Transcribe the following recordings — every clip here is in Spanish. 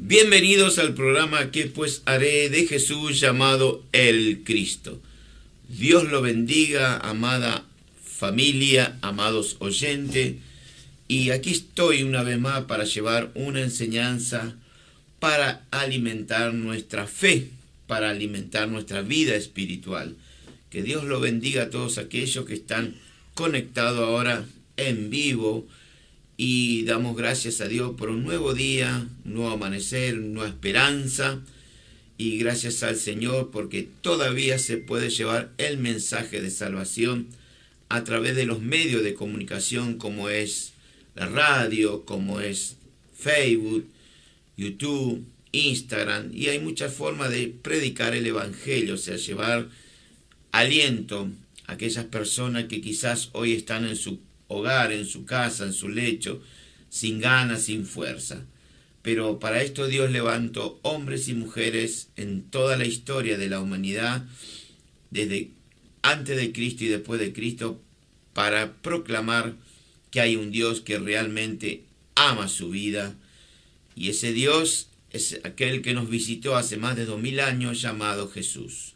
Bienvenidos al programa ¿Qué pues haré de Jesús llamado El Cristo? Dios lo bendiga, amada familia, amados oyentes. Y aquí estoy una vez más para llevar una enseñanza para alimentar nuestra fe, para alimentar nuestra vida espiritual. Que Dios lo bendiga a todos aquellos que están conectados ahora en vivo. Y damos gracias a Dios por un nuevo día, un nuevo amanecer, una nueva esperanza. Y gracias al Señor porque todavía se puede llevar el mensaje de salvación a través de los medios de comunicación como es la radio, como es Facebook, YouTube, Instagram. Y hay muchas formas de predicar el Evangelio, o sea, llevar aliento a aquellas personas que quizás hoy están en su hogar, en su casa, en su lecho, sin ganas, sin fuerza. Pero para esto Dios levantó hombres y mujeres en toda la historia de la humanidad, desde antes de Cristo y después de Cristo, para proclamar que hay un Dios que realmente ama su vida. Y ese Dios es aquel que nos visitó hace más de 2000 años, llamado Jesús.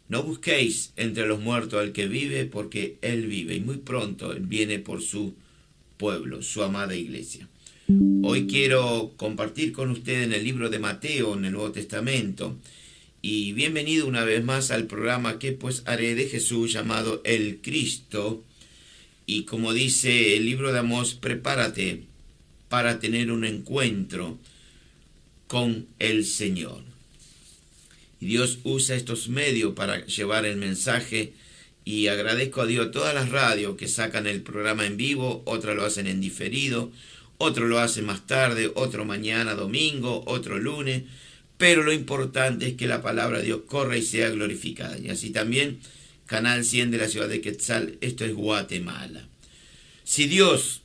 No busquéis entre los muertos al que vive, porque Él vive, y muy pronto Él viene por su pueblo, su amada iglesia. Hoy quiero compartir con ustedes en el libro de Mateo, en el Nuevo Testamento, y bienvenido una vez más al programa ¿Qué pues haré de Jesús? Llamado El Cristo. Y como dice el libro de Amós, prepárate para tener un encuentro con el Señor. Y Dios usa estos medios para llevar el mensaje, y agradezco a Dios todas las radios que sacan el programa en vivo, otras lo hacen en diferido, otro lo hacen más tarde, otro mañana, domingo, otro lunes, pero lo importante es que la palabra de Dios corra y sea glorificada. Y así también Canal 100 de la ciudad de Quetzal, esto es Guatemala. Si Dios,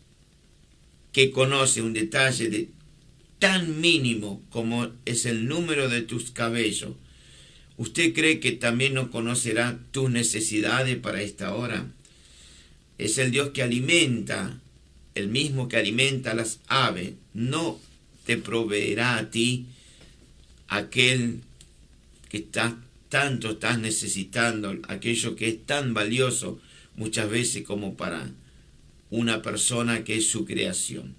que conoce un detalle de tan mínimo como es el número de tus cabellos, ¿usted cree que también no conocerá tus necesidades para esta hora? Es el Dios que alimenta, el mismo que alimenta a las aves. No te proveerá a ti aquel que estás necesitando, aquello que es tan valioso muchas veces como para una persona que es su creación.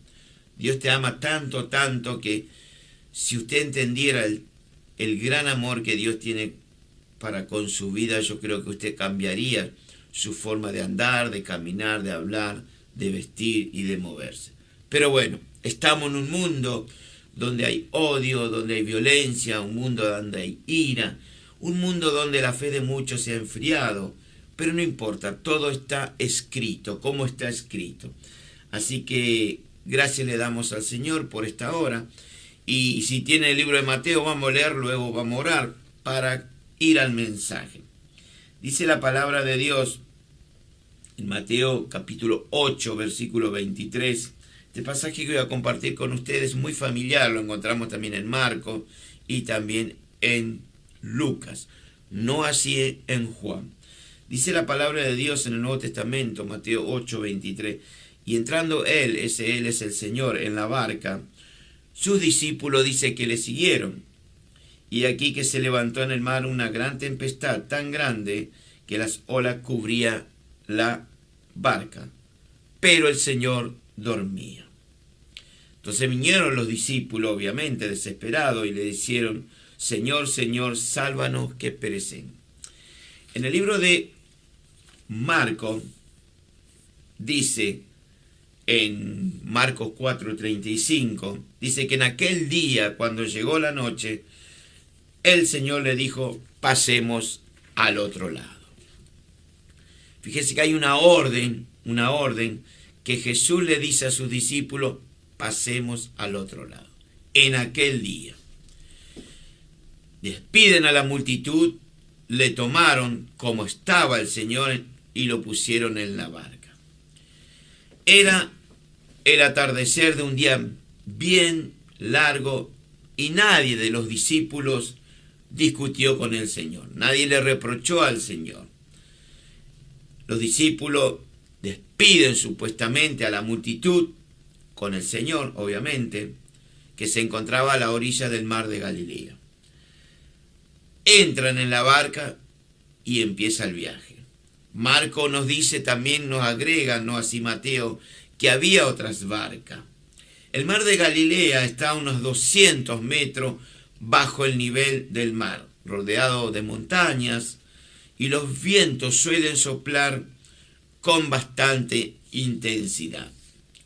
Dios te ama tanto, tanto que si usted entendiera el gran amor que Dios tiene para con su vida, yo creo que usted cambiaría su forma de andar, de caminar, de hablar, de vestir y de moverse. Pero bueno, estamos en un mundo donde hay odio, donde hay violencia, un mundo donde hay ira, un mundo donde la fe de muchos se ha enfriado, pero no importa, todo está escrito, como está escrito. Así que gracias le damos al Señor por esta hora. Y si tiene el libro de Mateo, vamos a leer, luego vamos a orar para ir al mensaje. Dice la palabra de Dios en Mateo capítulo 8, versículo 23. Este pasaje que voy a compartir con ustedes es muy familiar, lo encontramos también en Marcos y también en Lucas, no así en Juan. Dice la palabra de Dios en el Nuevo Testamento, Mateo 8, 23. Y entrando él es el Señor, en la barca, sus discípulos dice que le siguieron. Y aquí que se levantó en el mar una gran tempestad tan grande que las olas cubrían la barca. Pero el Señor dormía. Entonces vinieron los discípulos, obviamente desesperados, y le dijeron: Señor, Señor, sálvanos que perecen. En el libro de Marcos dice, en Marcos 4:35, dice que en aquel día, cuando llegó la noche, el Señor le dijo: pasemos al otro lado. Fíjese que hay una orden que Jesús le dice a sus discípulos: pasemos al otro lado. En aquel día. Despiden a la multitud, le tomaron como estaba el Señor y lo pusieron en la barca. Era el atardecer de un día bien largo y nadie de los discípulos discutió con el Señor. Nadie le reprochó al Señor. Los discípulos despiden supuestamente a la multitud con el Señor, obviamente, que se encontraba a la orilla del mar de Galilea. Entran en la barca y empieza el viaje. Marco nos dice también, nos agrega, no así Mateo, que había otras barcas. El mar de Galilea está a unos 200 metros bajo el nivel del mar, rodeado de montañas, y los vientos suelen soplar con bastante intensidad.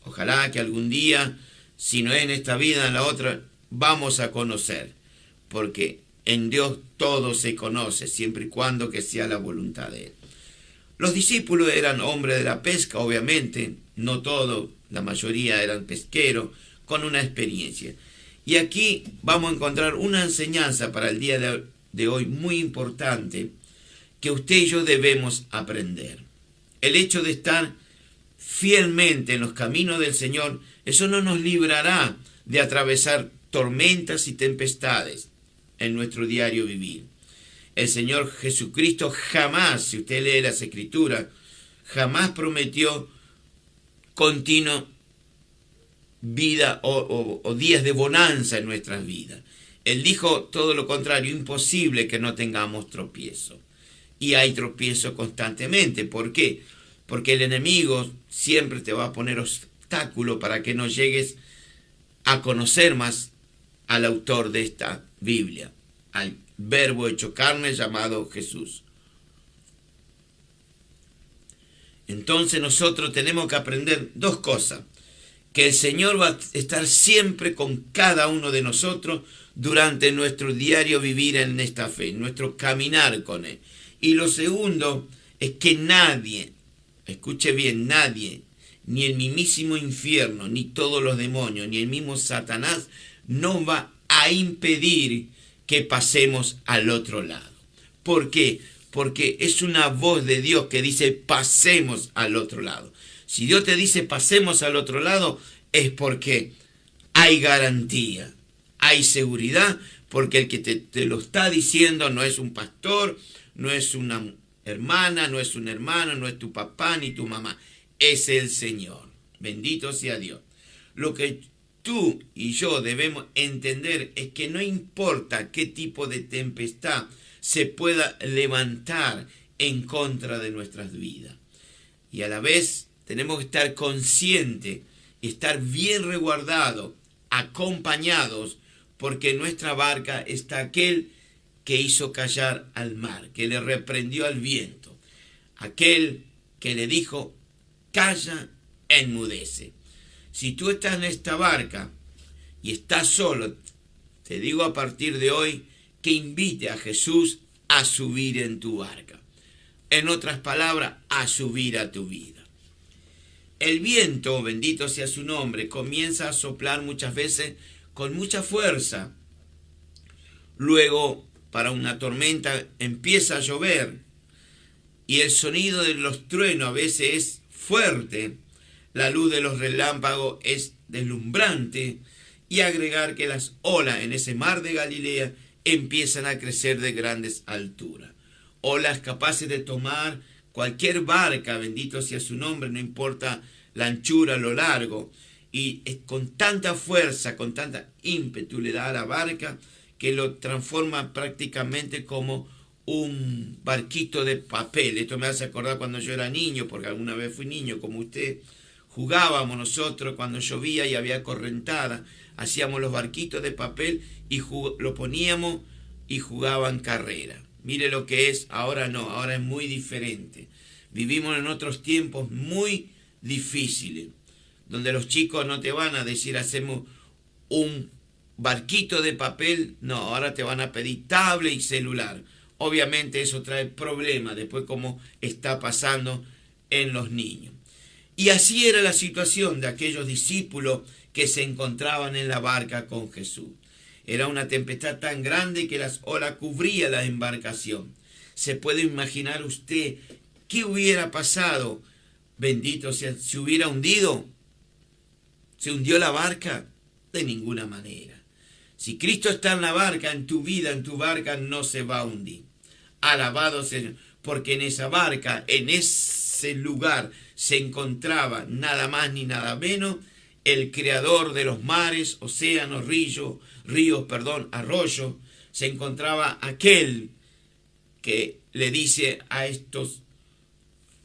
Ojalá que algún día, si no es en esta vida, en la otra, vamos a conocer, porque en Dios todo se conoce, siempre y cuando que sea la voluntad de Él. Los discípulos eran hombres de la pesca, obviamente, no todos, la mayoría eran pesqueros, con una experiencia. Y aquí vamos a encontrar una enseñanza para el día de hoy muy importante, que usted y yo debemos aprender. El hecho de estar fielmente en los caminos del Señor, eso no nos librará de atravesar tormentas y tempestades en nuestro diario vivir. El Señor Jesucristo jamás, si usted lee las Escrituras, jamás prometió continuo vida o días de bonanza en nuestras vidas. Él dijo todo lo contrario, imposible que no tengamos tropiezo. Y hay tropiezo constantemente. ¿Por qué? Porque el enemigo siempre te va a poner obstáculos para que no llegues a conocer más al autor de esta Biblia, al Verbo hecho carne llamado Jesús. Entonces nosotros tenemos que aprender dos cosas: que el Señor va a estar siempre con cada uno de nosotros durante nuestro diario vivir en esta fe, nuestro caminar con Él. Y lo segundo es que nadie, escuche bien, nadie, ni el mismísimo infierno, ni todos los demonios, ni el mismo Satanás, no va a impedir que pasemos al otro lado. ¿Por qué? Porque es una voz de Dios que dice pasemos al otro lado. Si Dios te dice pasemos al otro lado, es porque hay garantía, hay seguridad, porque el que te lo está diciendo no es un pastor, no es una hermana, no es un hermano, no es tu papá ni tu mamá, es el Señor. Bendito sea Dios. Lo que tú y yo debemos entender es que no importa qué tipo de tempestad se pueda levantar en contra de nuestras vidas. Y a la vez tenemos que estar conscientes y estar bien resguardados, acompañados, porque en nuestra barca está aquel que hizo callar al mar, que le reprendió al viento, aquel que le dijo, calla, enmudece. Si tú estás en esta barca y estás solo, te digo a partir de hoy que invite a Jesús a subir en tu barca. En otras palabras, a subir a tu vida. El viento, bendito sea su nombre, comienza a soplar muchas veces con mucha fuerza. Luego, para una tormenta, empieza a llover y el sonido de los truenos a veces es fuerte. La luz de los relámpagos es deslumbrante, y agregar que las olas en ese mar de Galilea empiezan a crecer de grandes alturas. Olas capaces de tomar cualquier barca, bendito sea su nombre, no importa la anchura, lo largo, y con tanta fuerza, con tanta ímpetu le da a la barca que lo transforma prácticamente como un barquito de papel. Esto me hace acordar cuando yo era niño, porque alguna vez fui niño como usted. Jugábamos nosotros cuando llovía y había correntada, hacíamos los barquitos de papel y lo poníamos y jugaban carrera. Mire lo que es, ahora no, ahora es muy diferente. Vivimos en otros tiempos muy difíciles, donde los chicos no te van a decir hacemos un barquito de papel, no, ahora te van a pedir tablet y celular. Obviamente eso trae problemas después, como está pasando en los niños. Y así era la situación de aquellos discípulos que se encontraban en la barca con Jesús. Era una tempestad tan grande que las olas cubrían la embarcación. ¿Se puede imaginar usted qué hubiera pasado? Bendito sea, ¿se hubiera hundido? ¿Se hundió la barca? De ninguna manera. Si Cristo está en la barca, en tu vida, en tu barca, no se va a hundir. Alabado sea, porque en esa barca, en ese lugar, se encontraba nada más ni nada menos el creador de los mares, océanos, ríos, arroyos, se encontraba aquel que le dice a estos,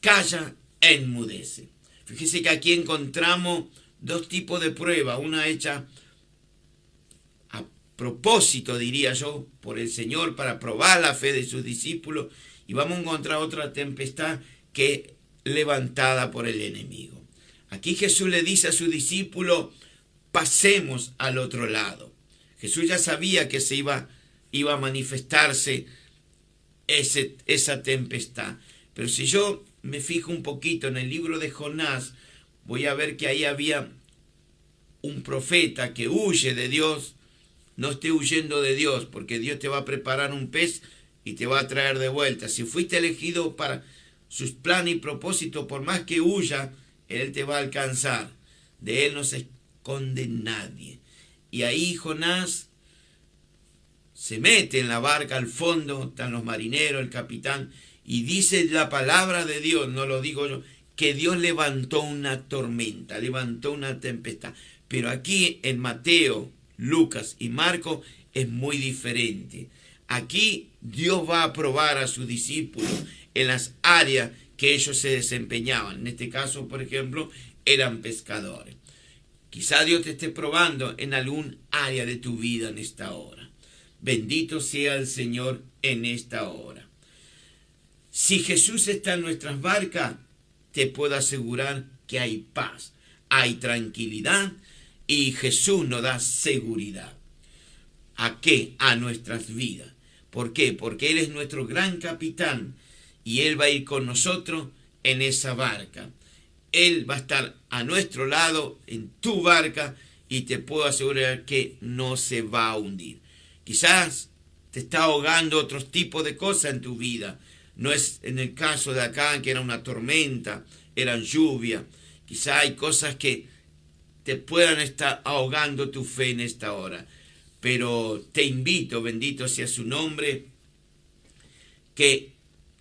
calla, enmudece. Fíjese que aquí encontramos dos tipos de prueba, una hecha a propósito, diría yo, por el Señor para probar la fe de sus discípulos, y vamos a encontrar otra tempestad que es levantada por el enemigo. Aquí Jesús le dice a su discípulo, pasemos al otro lado. Jesús ya sabía que se iba a manifestarse esa tempestad. Pero si yo me fijo un poquito en el libro de Jonás, voy a ver que ahí había un profeta que huye de Dios. No esté huyendo de Dios, porque Dios te va a preparar un pez y te va a traer de vuelta. Si fuiste elegido para sus planes y propósitos, por más que huya, Él te va a alcanzar. De Él no se esconde nadie. Y ahí Jonás se mete en la barca al fondo, están los marineros, el capitán, y dice la palabra de Dios, no lo digo yo, que Dios levantó una tormenta, levantó una tempestad. Pero aquí en Mateo, Lucas y Marcos es muy diferente. Aquí Dios va a probar a sus discípulos en las áreas que ellos se desempeñaban. En este caso, por ejemplo, eran pescadores. Quizá Dios te esté probando en algún área de tu vida en esta hora. Bendito sea el Señor en esta hora. Si Jesús está en nuestras barcas, te puedo asegurar que hay paz, hay tranquilidad y Jesús nos da seguridad. ¿A qué? A nuestras vidas. ¿Por qué? Porque Él es nuestro gran capitán y Él va a ir con nosotros en esa barca. Él va a estar a nuestro lado en tu barca y te puedo asegurar que no se va a hundir. Quizás te está ahogando otros tipos de cosas en tu vida. No es en el caso de acá que era una tormenta, eran lluvia. Quizás hay cosas que te puedan estar ahogando tu fe en esta hora. Pero te invito, bendito sea su nombre, que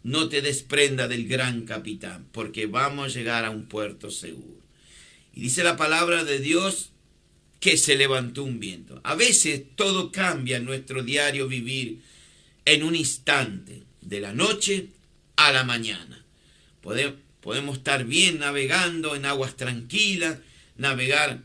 no te desprenda del gran capitán, porque vamos a llegar a un puerto seguro. Y dice la palabra de Dios que se levantó un viento. A veces todo cambia en nuestro diario vivir en un instante, de la noche a la mañana. Podemos estar bien navegando en aguas tranquilas, navegar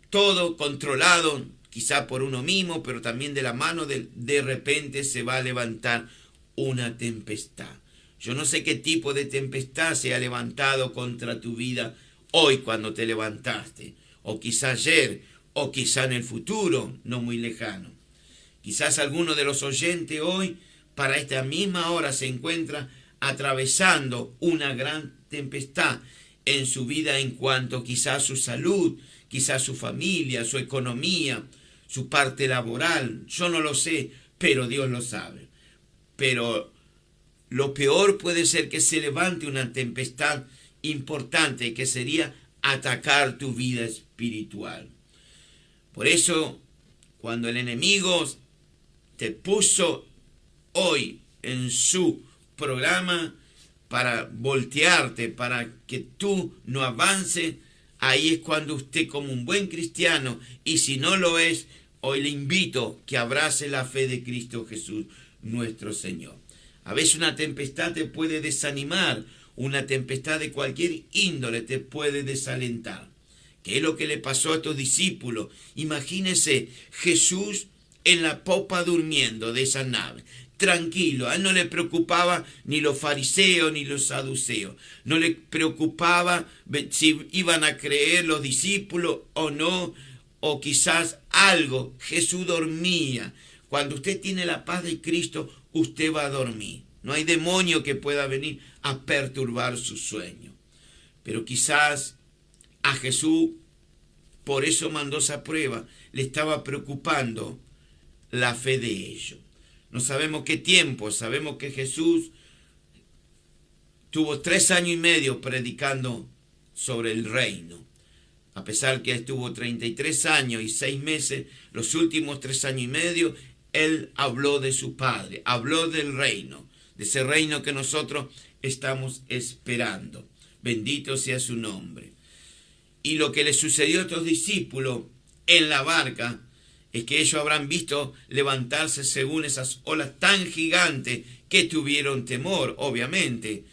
todo controlado, quizá por uno mismo, pero también de la mano de repente se va a levantar una tempestad. Yo no sé qué tipo de tempestad se ha levantado contra tu vida hoy cuando te levantaste, o quizá ayer, o quizá en el futuro, no muy lejano. Quizás alguno de los oyentes hoy, para esta misma hora, se encuentra atravesando una gran tempestad en su vida en cuanto quizás su salud, quizás su familia, su economía, su parte laboral. Yo no lo sé, pero Dios lo sabe. Pero lo peor puede ser que se levante una tempestad importante que sería atacar tu vida espiritual. Por eso, cuando el enemigo te puso hoy en su programa para voltearte, para que tú no avances, ahí es cuando usted, como un buen cristiano, y si no lo es, hoy le invito que abrace la fe de Cristo Jesús, nuestro Señor. A veces una tempestad te puede desanimar, una tempestad de cualquier índole te puede desalentar. ¿Qué es lo que le pasó a estos discípulos? Imagínense Jesús en la popa durmiendo de esa nave, tranquilo. A él no le preocupaba ni los fariseos ni los saduceos. No le preocupaba si iban a creer los discípulos o no, o quizás algo. Jesús dormía. Cuando usted tiene la paz de Cristo, usted va a dormir. No hay demonio que pueda venir a perturbar su sueño. Pero quizás a Jesús, por eso mandó esa prueba, le estaba preocupando la fe de ellos. No sabemos qué tiempo, sabemos que Jesús tuvo 3 años y medio predicando sobre el reino. A pesar que estuvo 33 años y 6 meses, los últimos 3 años y medio, Él habló de su Padre, habló del reino, de ese reino que nosotros estamos esperando. Bendito sea su nombre. Y lo que le sucedió a estos discípulos en la barca es que ellos habrán visto levantarse según esas olas tan gigantes que tuvieron temor, obviamente.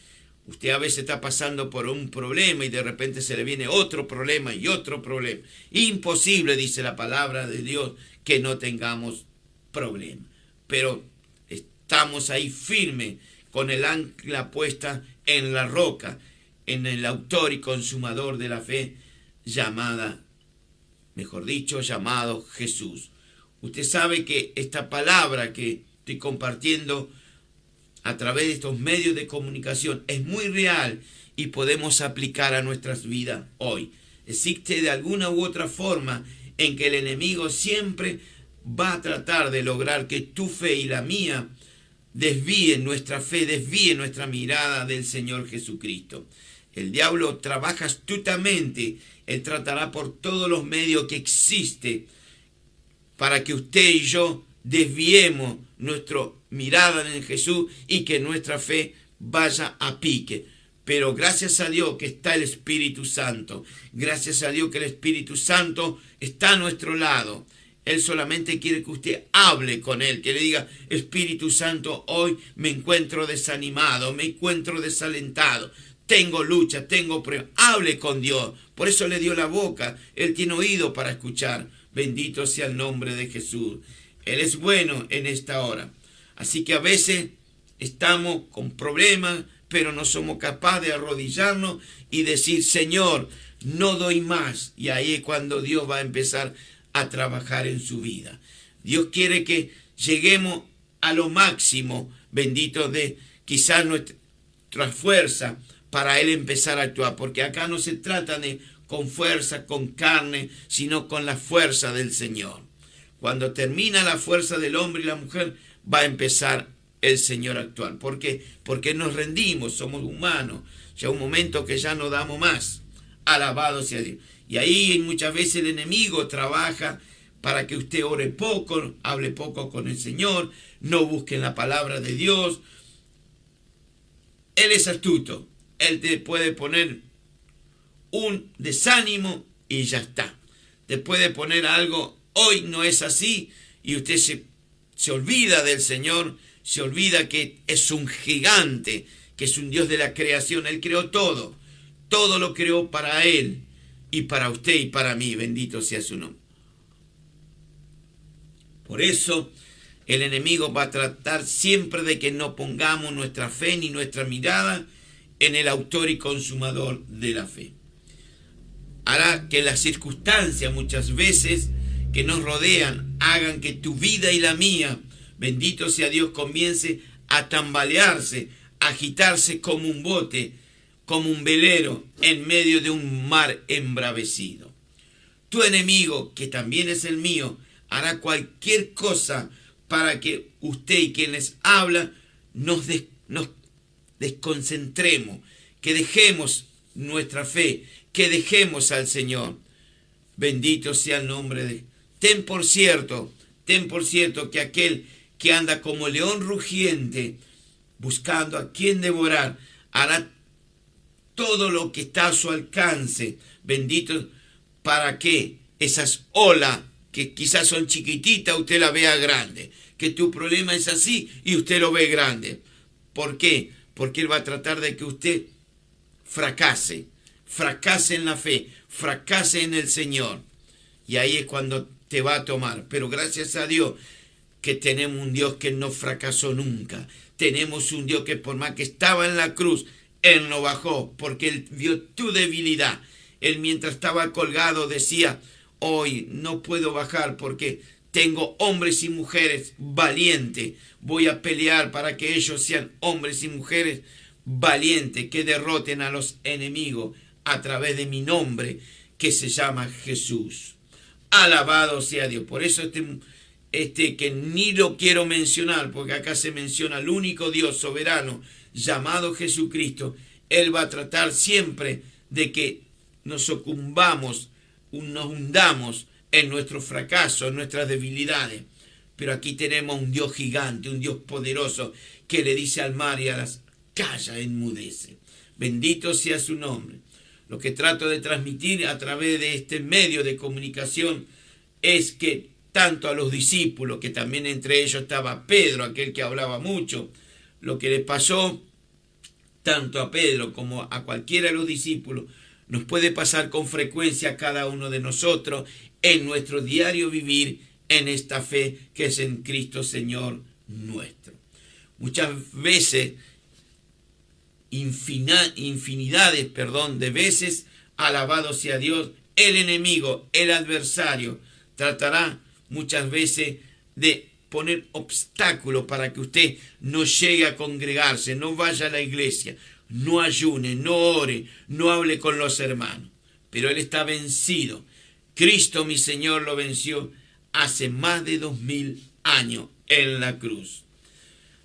Usted a veces está pasando por un problema y de repente se le viene otro problema y otro problema. Imposible, dice la palabra de Dios, que no tengamos problemas. Pero estamos ahí firmes, con el ancla puesta en la roca, en el autor y consumador de la fe, llamado Jesús. Usted sabe que esta palabra que estoy compartiendo a través de estos medios de comunicación es muy real y podemos aplicar a nuestras vidas hoy. Existe de alguna u otra forma en que el enemigo siempre va a tratar de lograr que tu fe y la mía desvíen nuestra fe, desvíen nuestra mirada del Señor Jesucristo. El diablo trabaja astutamente, él tratará por todos los medios que existe para que usted y yo desviemos nuestra mirada en Jesús y que nuestra fe vaya a pique. Pero gracias a Dios que está el Espíritu Santo, gracias a Dios que el Espíritu Santo está a nuestro lado. Él solamente quiere que usted hable con Él, que le diga: Espíritu Santo, hoy me encuentro desanimado, me encuentro desalentado, tengo lucha, tengo prueba. Hable con Dios. Por eso le dio la boca. Él tiene oído para escuchar. Bendito sea el nombre de Jesús. Él es bueno en esta hora. Así que a veces estamos con problemas, pero no somos capaces de arrodillarnos y decir: Señor, no doy más. Y ahí es cuando Dios va a empezar a trabajar en su vida. Dios quiere que lleguemos a lo máximo, bendito, de quizás nuestra fuerza, para Él empezar a actuar. Porque acá no se trata de con fuerza, con carne, sino con la fuerza del Señor. Cuando termina la fuerza del hombre y la mujer, va a empezar el Señor a actuar. ¿Por qué? Porque nos rendimos, somos humanos. Llega un momento que ya no damos más. Alabado sea Dios. Y ahí muchas veces el enemigo trabaja para que usted ore poco, hable poco con el Señor, no busque la palabra de Dios. Él es astuto. Él te puede poner un desánimo y ya está. Te puede poner algo: hoy no es así, y usted se olvida del Señor, se olvida que es un gigante, que es un Dios de la creación. Él creó todo, todo lo creó para Él y para usted y para mí. Bendito sea su nombre. Por eso el enemigo va a tratar siempre de que no pongamos nuestra fe ni nuestra mirada en el autor y consumador de la fe. Hará que las circunstancias muchas veces que nos rodean hagan que tu vida y la mía, bendito sea Dios, comience a tambalearse, a agitarse como un bote, como un velero en medio de un mar embravecido. Tu enemigo, que también es el mío, hará cualquier cosa para que usted y quien les habla nos desconcentremos, que dejemos nuestra fe, que dejemos al Señor. Bendito sea el nombre de... Ten por cierto que aquel que anda como león rugiente, buscando a quien devorar, hará todo lo que está a su alcance, bendito, para que esas olas que quizás son chiquititas, usted la vea grande, que tu problema es así y usted lo ve grande. ¿Por qué? Porque Él va a tratar de que usted fracase en la fe, fracase en el Señor. Y ahí es cuando te va a tomar. Pero gracias a Dios que tenemos un Dios que no fracasó nunca. Tenemos un Dios que por más que estaba en la cruz, Él no bajó, porque Él vio tu debilidad. Él mientras estaba colgado decía: hoy no puedo bajar porque tengo hombres y mujeres valientes. Voy a pelear para que ellos sean hombres y mujeres valientes, que derroten a los enemigos a través de mi nombre, que se llama Jesús. Alabado sea Dios. Por eso que ni lo quiero mencionar, porque acá se menciona al único Dios soberano llamado Jesucristo. Él va a tratar siempre de que nos sucumbamos, nos hundamos en nuestro fracaso, en nuestras debilidades. Pero aquí tenemos un Dios gigante, un Dios poderoso, que le dice al mar y a las calla, enmudece. Bendito sea su nombre. Lo que trato de transmitir a través de este medio de comunicación es que tanto a los discípulos, que también entre ellos estaba Pedro, aquel que hablaba mucho, lo que le pasó tanto a Pedro como a cualquiera de los discípulos, nos puede pasar con frecuencia a cada uno de nosotros en nuestro diario vivir en esta fe que es en Cristo Señor nuestro. Muchas veces, infinidades de veces, alabado sea Dios, el enemigo, el adversario, tratará muchas veces de poner obstáculos para que usted no llegue a congregarse, no vaya a la iglesia, no ayune, no ore, no hable con los hermanos. Pero Él está vencido. Cristo mi Señor lo venció hace más de 2000 años en la cruz.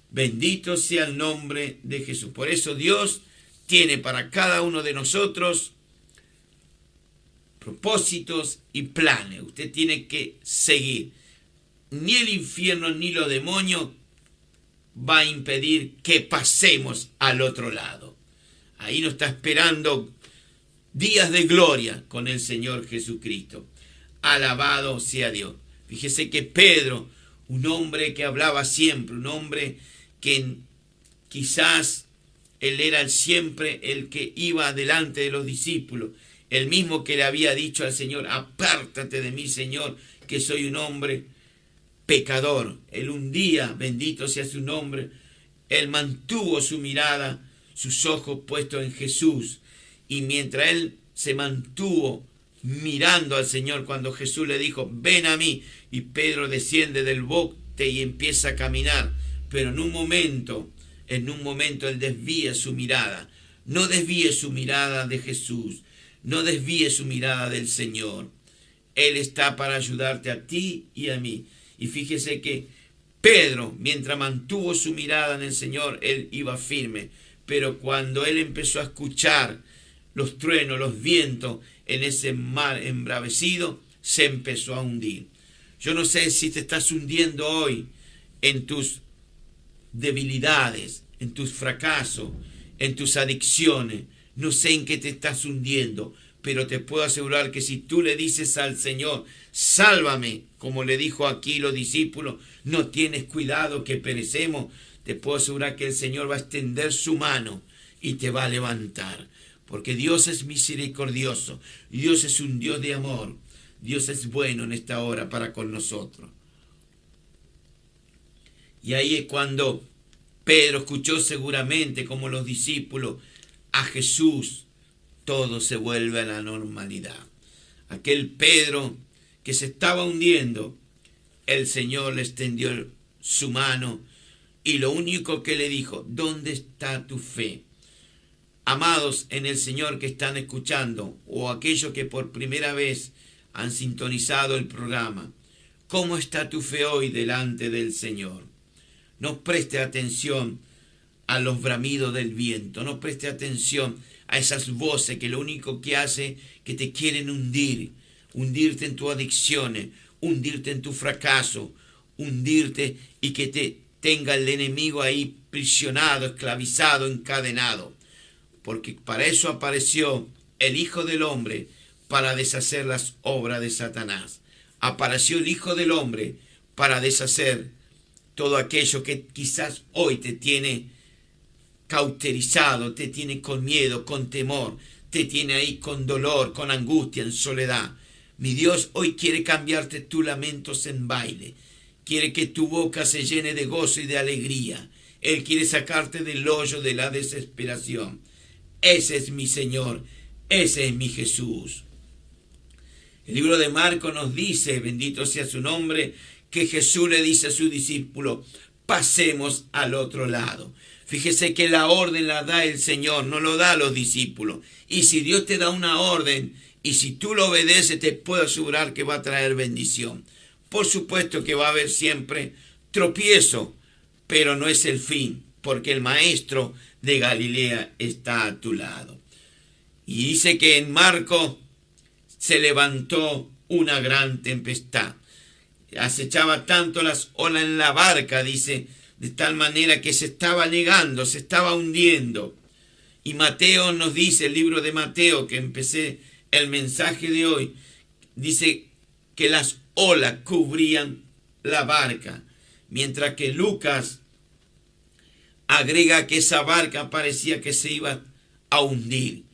Bendito sea el nombre de Jesús. Por eso Dios tiene para cada uno de nosotros propósitos y planes. Usted tiene que seguir. Ni el infierno ni los demonios va a impedir que pasemos al otro lado. Ahí nos está esperando días de gloria con el Señor Jesucristo. Alabado sea Dios. Fíjese que Pedro, un hombre que hablaba siempre, un hombre que quizás él era siempre el que iba delante de los discípulos, el mismo que le había dicho al Señor: apártate de mí, Señor, que soy un hombre pecador. Él un día, bendito sea su nombre, él mantuvo su mirada, sus ojos puestos en Jesús, y mientras él se mantuvo mirando al Señor, cuando Jesús le dijo: ven a mí, y Pedro desciende del bote y empieza a caminar, pero en un momento él desvía su mirada. No desvíe su mirada de Jesús, no desvíe su mirada del Señor. Él está para ayudarte a ti y a mí. Y fíjese que Pedro, mientras mantuvo su mirada en el Señor, él iba firme. Pero cuando él empezó a escuchar los truenos, los vientos en ese mar embravecido, se empezó a hundir. Yo no sé si te estás hundiendo hoy en tus debilidades, en tus fracasos, en tus adicciones. No sé en qué te estás hundiendo, pero te puedo asegurar que si tú le dices al Señor: sálvame, como le dijo aquí los discípulos, no tienes cuidado que perecemos, te puedo asegurar que el Señor va a extender su mano y te va a levantar. Porque Dios es misericordioso, Dios es un Dios de amor, Dios es bueno en esta hora para con nosotros. Y ahí es cuando Pedro escuchó seguramente, como los discípulos, a Jesús. Todo se vuelve a la normalidad. Aquel Pedro que se estaba hundiendo, el Señor le extendió su mano y lo único que le dijo: ¿dónde está tu fe? Amados en el Señor que están escuchando, o aquellos que por primera vez han sintonizado el programa, ¿cómo está tu fe hoy delante del Señor? No preste atención a los bramidos del viento, no preste atención a esas voces que lo único que hace que te quieren hundirte en tus adicciones, hundirte en tu fracaso, hundirte y que te tenga el enemigo ahí prisionado, esclavizado, encadenado. Porque para eso apareció el Hijo del Hombre, para deshacer las obras de Satanás. Apareció el Hijo del Hombre para deshacer todo aquello que quizás hoy te tiene cauterizado, te tiene con miedo, con temor, te tiene ahí con dolor, con angustia, en soledad. Mi Dios hoy quiere cambiarte tus lamentos en baile. Quiere que tu boca se llene de gozo y de alegría. Él quiere sacarte del hoyo de la desesperación. Ese es mi Señor, ese es mi Jesús. El libro de Marcos nos dice, bendito sea su nombre, que Jesús le dice a su discípulo: pasemos al otro lado. Fíjese que la orden la da el Señor, no lo da a los discípulos. Y si Dios te da una orden, y si tú lo obedeces, te puedo asegurar que va a traer bendición. Por supuesto que va a haber siempre tropiezo, pero no es el fin, porque el Maestro de Galilea está a tu lado. Y dice que en Marcos se levantó una gran tempestad. Acechaba tanto las olas en la barca, dice, de tal manera que se estaba negando, se estaba hundiendo. Y Mateo nos dice, el libro de Mateo, que empecé el mensaje de hoy, dice que las olas cubrían la barca, mientras que Lucas agrega que esa barca parecía que se iba a hundir.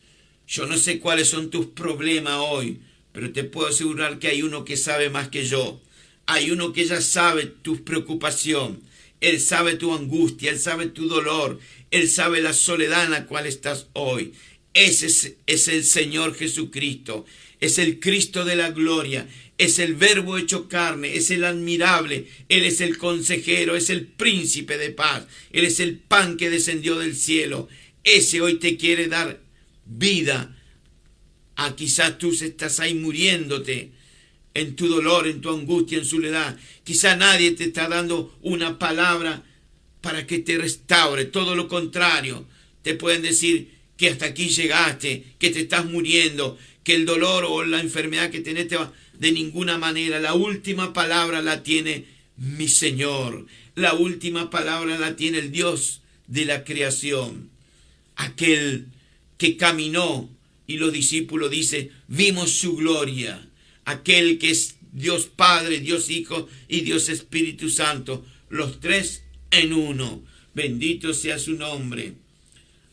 Yo no sé cuáles son tus problemas hoy, pero te puedo asegurar que hay uno que sabe más que yo. Hay uno que ya sabe tu preocupación. Él sabe tu angustia, Él sabe tu dolor, Él sabe la soledad en la cual estás hoy. Ese es el Señor Jesucristo, es el Cristo de la gloria, es el Verbo hecho carne, es el admirable, Él es el consejero, es el príncipe de paz, Él es el pan que descendió del cielo. Ese hoy te quiere dar vida. Quizás tú estás ahí muriéndote en tu dolor, en tu angustia, en soledad. Quizá nadie te está dando una palabra para que te restaure. Todo lo contrario, te pueden decir que hasta aquí llegaste, que te estás muriendo, que el dolor o la enfermedad que tenés te va. De ninguna manera. La última palabra la tiene mi Señor. La última palabra la tiene el Dios de la creación. Aquel que caminó y los discípulos dicen, vimos su gloria. Aquel que es Dios Padre, Dios Hijo y Dios Espíritu Santo, los tres en uno. Bendito sea su nombre.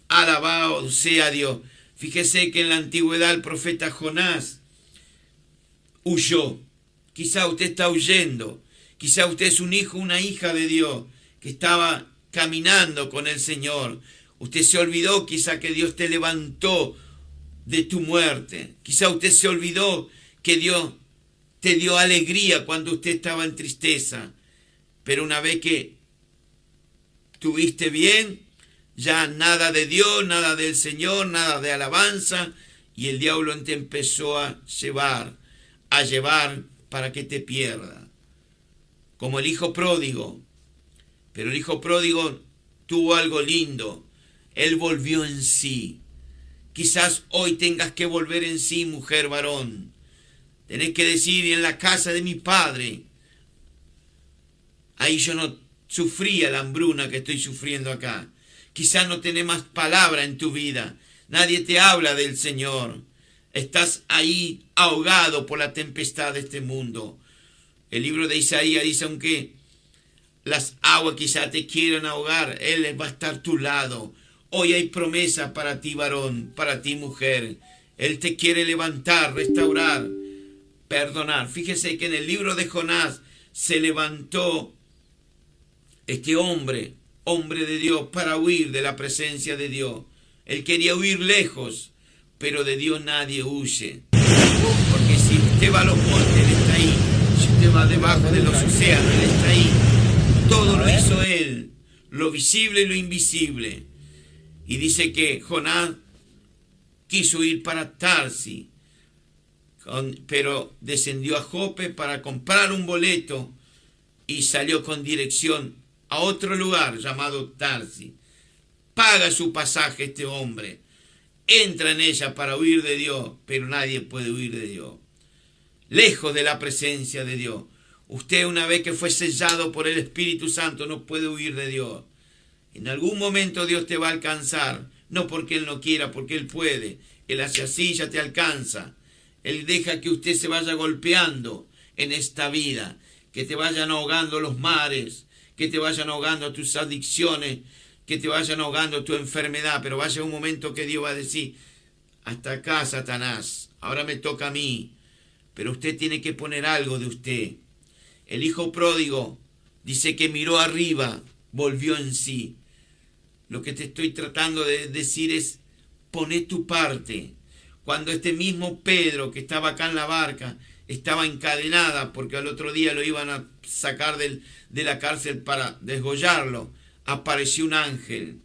Alabado sea Dios. Fíjese que en la antigüedad el profeta Jonás huyó. Quizá usted está huyendo. Quizá usted es un hijo, una hija de Dios que estaba caminando con el Señor. Usted se olvidó quizá que Dios te levantó de tu muerte. Quizá usted se olvidó que Dios te dio alegría cuando usted estaba en tristeza. Pero una vez que tuviste bien, ya nada de Dios, nada del Señor, nada de alabanza. Y el diablo te empezó a llevar para que te pierda. Como el hijo pródigo. Pero el hijo pródigo tuvo algo lindo. Él volvió en sí. Quizás hoy tengas que volver en sí, mujer, varón. Tenés que decir, en la casa de mi padre, ahí yo no sufría la hambruna que estoy sufriendo acá. Quizás no tenés más palabra en tu vida. Nadie te habla del Señor. Estás ahí ahogado por la tempestad de este mundo. El libro de Isaías dice, aunque las aguas quizás te quieran ahogar, Él va a estar a tu lado. Hoy hay promesa para ti, varón, para ti, mujer. Él te quiere levantar, restaurar, perdonar. Fíjese que en el libro de Jonás se levantó este hombre de Dios, para huir de la presencia de Dios. Él quería huir lejos, pero de Dios nadie huye. Porque si usted va a los montes, Él está ahí. Si usted va debajo de los océanos, Él está ahí. Todo lo hizo Él, lo visible y lo invisible. Y dice que Jonás quiso ir para Tarsis, pero descendió a Jope para comprar un boleto y salió con dirección a otro lugar llamado Tarsis. Paga su pasaje este hombre, entra en ella para huir de Dios, pero nadie puede huir de Dios. Lejos de la presencia de Dios. Usted, una vez que fue sellado por el Espíritu Santo, no puede huir de Dios. En algún momento Dios te va a alcanzar, no porque Él no quiera, porque Él puede. Él hace así, ya te alcanza. Él deja que usted se vaya golpeando en esta vida, que te vayan ahogando los mares, que te vayan ahogando tus adicciones, que te vayan ahogando tu enfermedad, pero vaya un momento que Dios va a decir, hasta acá, Satanás, ahora me toca a mí, pero usted tiene que poner algo de usted. El hijo pródigo dice que miró arriba, volvió en sí. Lo que te estoy tratando de decir es, poné tu parte. Cuando este mismo Pedro, que estaba acá en la barca, estaba encadenada, porque al otro día lo iban a sacar de la cárcel para desgollarlo, apareció un ángel.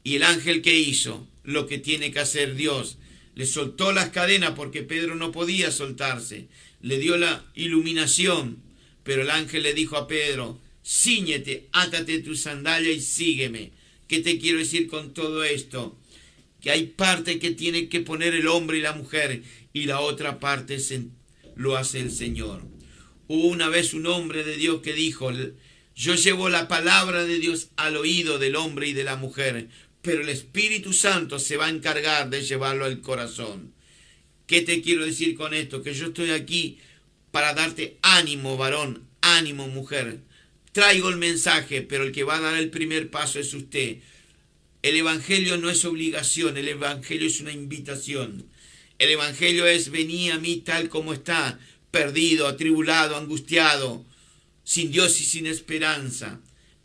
Y el ángel, ¿qué hizo? Lo que tiene que hacer Dios. Le soltó las cadenas porque Pedro no podía soltarse. Le dio la iluminación. Pero el ángel le dijo a Pedro, cíñete, átate tu sandalia y sígueme. ¿Qué te quiero decir con todo esto? Que hay parte que tiene que poner el hombre y la mujer, y la otra parte lo hace el Señor. Hubo una vez un hombre de Dios que dijo, yo llevo la palabra de Dios al oído del hombre y de la mujer, pero el Espíritu Santo se va a encargar de llevarlo al corazón. ¿Qué te quiero decir con esto? Que yo estoy aquí para darte ánimo, varón, ánimo, mujer. Traigo el mensaje, pero el que va a dar el primer paso es usted. El Evangelio no es obligación, el Evangelio es una invitación. El Evangelio es: vení a mí tal como está, perdido, atribulado, angustiado, sin Dios y sin esperanza.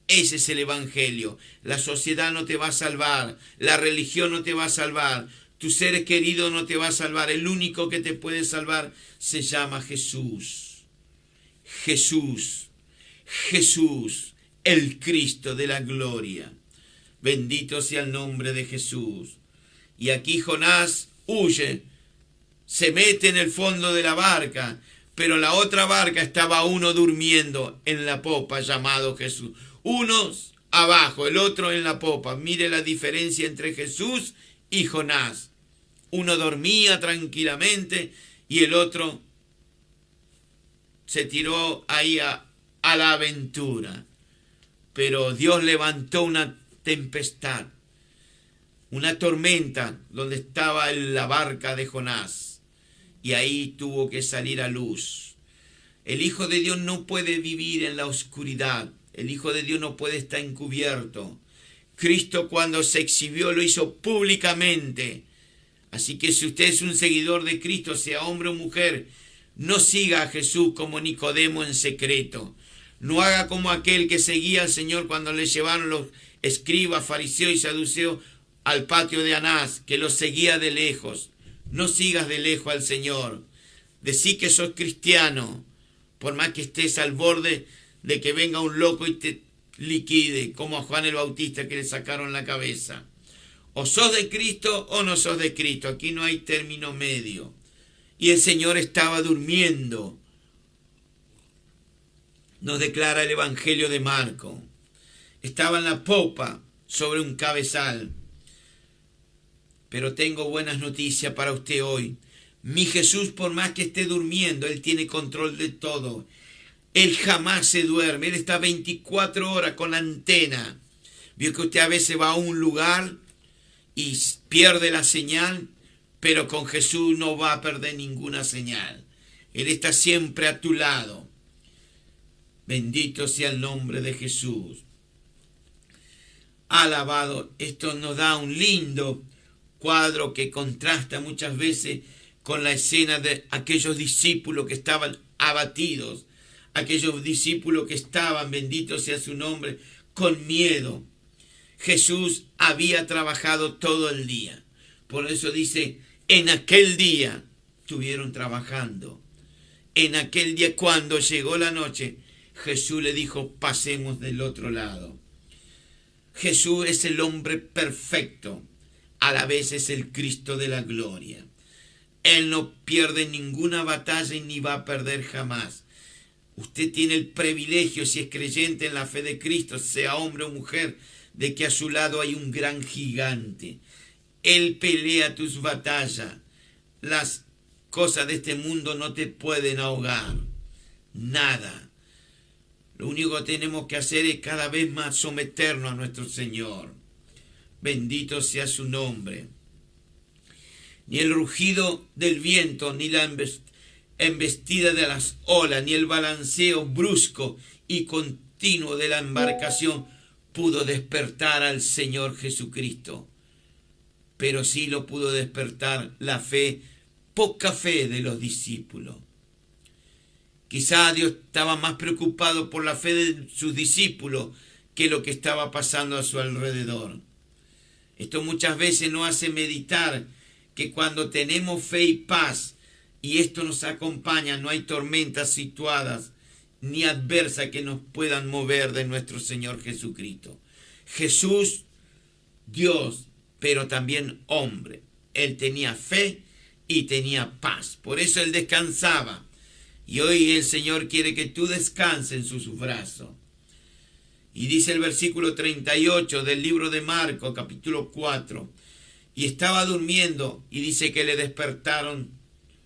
Ese es el Evangelio. La sociedad no te va a salvar, la religión no te va a salvar, tu ser querido no te va a salvar. El único que te puede salvar se llama Jesús. Jesús, Jesús, el Cristo de la gloria. Bendito sea el nombre de Jesús. Y aquí Jonás huye, se mete en el fondo de la barca, pero en la otra barca estaba uno durmiendo en la popa llamado Jesús. Uno abajo, el otro en la popa. Mire la diferencia entre Jesús y Jonás. Uno dormía tranquilamente y el otro se tiró ahí a la aventura. Pero Dios levantó una tempestad, una tormenta donde estaba la barca de Jonás, y ahí tuvo que salir a luz. El Hijo de Dios no puede vivir en la oscuridad. El Hijo de Dios no puede estar encubierto. Cristo, cuando se exhibió, lo hizo públicamente. Así que si usted es un seguidor de Cristo, sea hombre o mujer, no siga a Jesús como Nicodemo en secreto. No haga como aquel que seguía al Señor cuando le llevaron los escribas, fariseos y saduceos al patio de Anás, que los seguía de lejos. No sigas de lejos al Señor. Decí que sos cristiano, por más que estés al borde de que venga un loco y te liquide, como a Juan el Bautista, que le sacaron la cabeza. O sos de Cristo o no sos de Cristo. Aquí no hay término medio. Y el Señor estaba durmiendo. Nos declara el Evangelio de Marco. Estaba en la popa sobre un cabezal. Pero tengo buenas noticias para usted hoy. Mi Jesús, por más que esté durmiendo, Él tiene control de todo. Él jamás se duerme. Él está 24 horas con la antena. Vio que usted a veces va a un lugar y pierde la señal, pero con Jesús no va a perder ninguna señal. Él está siempre a tu lado. Bendito sea el nombre de Jesús. Alabado. Esto nos da un lindo cuadro que contrasta muchas veces con la escena de aquellos discípulos que estaban abatidos, aquellos discípulos que estaban, bendito sea su nombre, con miedo. Jesús había trabajado todo el día. Por eso dice, en aquel día estuvieron trabajando. En aquel día, cuando llegó la noche, Jesús le dijo, pasemos del otro lado. Jesús es el hombre perfecto, a la vez es el Cristo de la gloria. Él no pierde ninguna batalla y ni va a perder jamás. Usted tiene el privilegio, si es creyente en la fe de Cristo, sea hombre o mujer, de que a su lado hay un gran gigante. Él pelea tus batallas. Las cosas de este mundo no te pueden ahogar. Nada. Lo único que tenemos que hacer es cada vez más someternos a nuestro Señor. Bendito sea su nombre. Ni el rugido del viento, ni la embestida de las olas, ni el balanceo brusco y continuo de la embarcación pudo despertar al Señor Jesucristo. Pero sí lo pudo despertar la fe, poca fe de los discípulos. Quizá Dios estaba más preocupado por la fe de sus discípulos que lo que estaba pasando a su alrededor. Esto muchas veces nos hace meditar que cuando tenemos fe y paz, y esto nos acompaña, no hay tormentas situadas ni adversas que nos puedan mover de nuestro Señor Jesucristo. Jesús, Dios, pero también hombre. Él tenía fe y tenía paz. Por eso Él descansaba. Y hoy el Señor quiere que tú descanses en sus brazos. Y dice el versículo 38 del libro de Marcos, capítulo 4. Y estaba durmiendo, y dice que le despertaron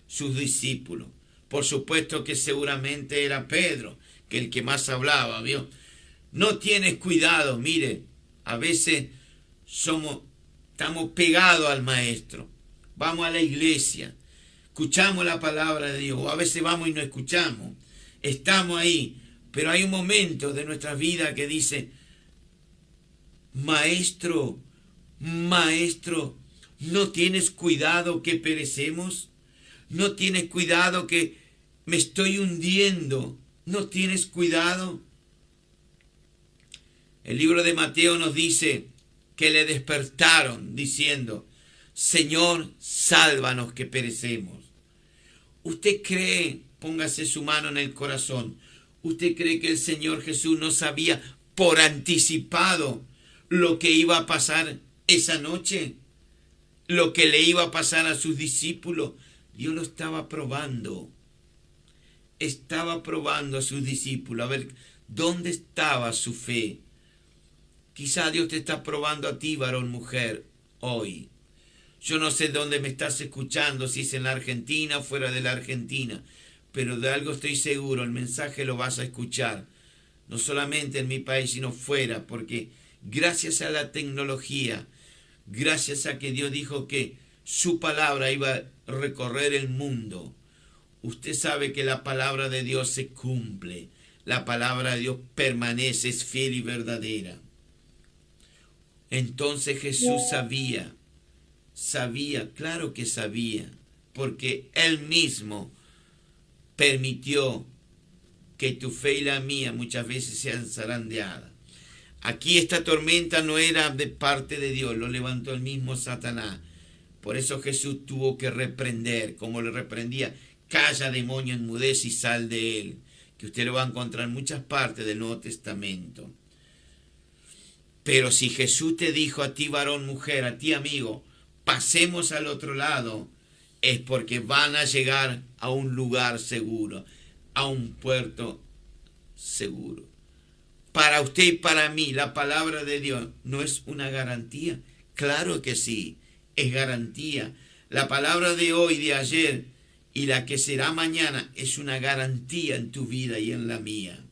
sus discípulos. Por supuesto que seguramente era Pedro, que el que más hablaba, ¿vio? No tienes cuidado, mire, a veces estamos pegados al Maestro. Vamos a la iglesia, escuchamos la palabra de Dios, o a veces vamos y no escuchamos. Estamos ahí, pero hay un momento de nuestra vida que dice, Maestro, Maestro, ¿no tienes cuidado que perecemos? ¿No tienes cuidado que me estoy hundiendo? ¿No tienes cuidado? El libro de Mateo nos dice que le despertaron diciendo, Señor, sálvanos que perecemos. ¿Usted cree, póngase su mano en el corazón, usted cree que el Señor Jesús no sabía por anticipado lo que iba a pasar esa noche? Lo que le iba a pasar a sus discípulos. Dios lo estaba probando. Estaba probando a sus discípulos. A ver, ¿dónde estaba su fe? Quizá Dios te está probando a ti, varón, mujer, hoy. Yo no sé dónde me estás escuchando, si es en la Argentina o fuera de la Argentina, pero de algo estoy seguro, el mensaje lo vas a escuchar. No solamente en mi país, sino fuera, porque gracias a la tecnología, gracias a que Dios dijo que su palabra iba a recorrer el mundo, usted sabe que la palabra de Dios se cumple. La palabra de Dios permanece, es fiel y verdadera. Entonces Jesús sabía, claro que sabía, porque Él mismo permitió que tu fe y la mía muchas veces sean zarandeadas. Aquí esta tormenta no era de parte de Dios, lo levantó el mismo Satanás. Por eso Jesús tuvo que reprender, como le reprendía, calla demonio, enmudece y sal de él, que usted lo va a encontrar en muchas partes del Nuevo Testamento. Pero si Jesús te dijo a ti, varón, mujer, a ti, amigo, pasemos al otro lado, es porque van a llegar a un lugar seguro, a un puerto seguro. Para usted y para mí, la palabra de Dios no es una garantía. Claro que sí, es garantía. La palabra de hoy, de ayer y la que será mañana es una garantía en tu vida y en la mía.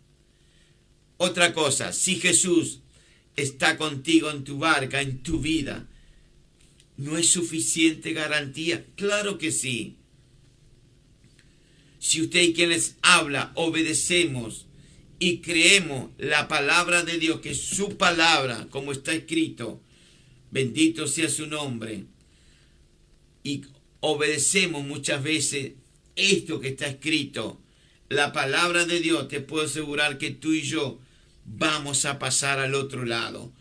Otra cosa, si Jesús está contigo en tu barca, en tu vida, ¿no es suficiente garantía? Claro que sí. Si usted y quien les habla obedecemos y creemos la palabra de Dios, que es su palabra, como está escrito, bendito sea su nombre, y obedecemos muchas veces esto que está escrito, la palabra de Dios, te puedo asegurar que tú y yo vamos a pasar al otro lado.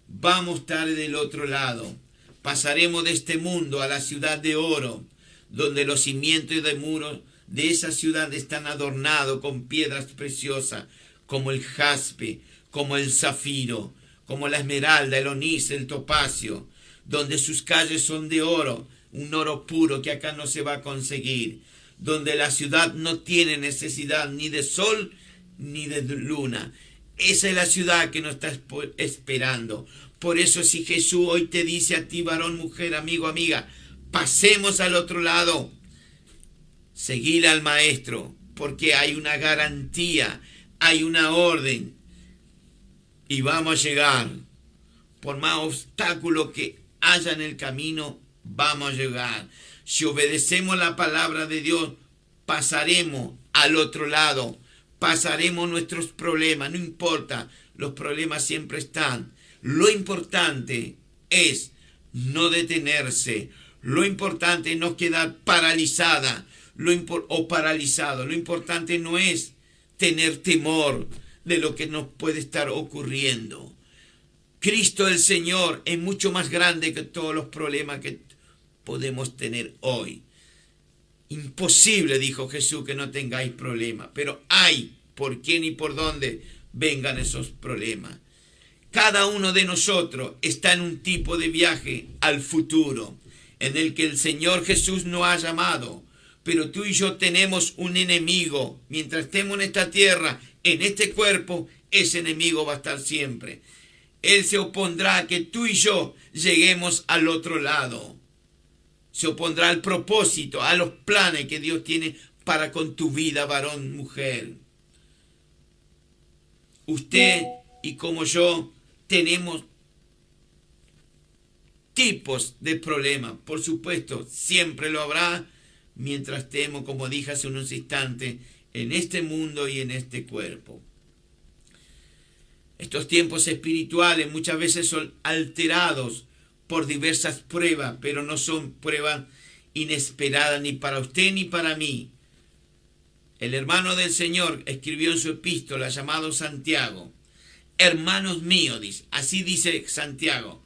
Vamos a estar del otro lado. Pasaremos de este mundo a la ciudad de oro, donde los cimientos de muros de esa ciudad están adornados con piedras preciosas, como el jaspe, como el zafiro, como la esmeralda, el onís, el topacio, donde sus calles son de oro, un oro puro que acá no se va a conseguir, donde la ciudad no tiene necesidad ni de sol ni de luna. Esa es la ciudad que nos está esperando. Por eso si Jesús hoy te dice a ti, varón, mujer, amigo, amiga, pasemos al otro lado, seguir al Maestro, porque hay una garantía, hay una orden, y vamos a llegar. Por más obstáculos que haya en el camino, vamos a llegar. Si obedecemos la palabra de Dios, pasaremos al otro lado. Pasaremos nuestros problemas, no importa, los problemas siempre están. Lo importante es no detenerse, lo importante es no quedar paralizada o paralizado. Lo importante no es tener temor de lo que nos puede estar ocurriendo. Cristo el Señor es mucho más grande que todos los problemas que podemos tener hoy. Imposible, dijo Jesús, que no tengáis problemas, pero hay por quién y por dónde vengan esos problemas. Cada uno de nosotros está en un tipo de viaje al futuro, en el que el Señor Jesús nos ha llamado, pero tú y yo tenemos un enemigo. Mientras estemos en esta tierra, en este cuerpo, ese enemigo va a estar siempre. Él se opondrá a que tú y yo lleguemos al otro lado. Se opondrá al propósito, a los planes que Dios tiene para con tu vida, varón, mujer. Usted y como yo tenemos tipos de problemas. Por supuesto, siempre lo habrá mientras estemos, como dije hace unos instantes, en este mundo y en este cuerpo. Estos tiempos espirituales muchas veces son alterados por diversas pruebas, pero no son pruebas inesperadas ni para usted ni para mí. El hermano del Señor escribió en su epístola llamado Santiago: hermanos míos, dice, así dice Santiago,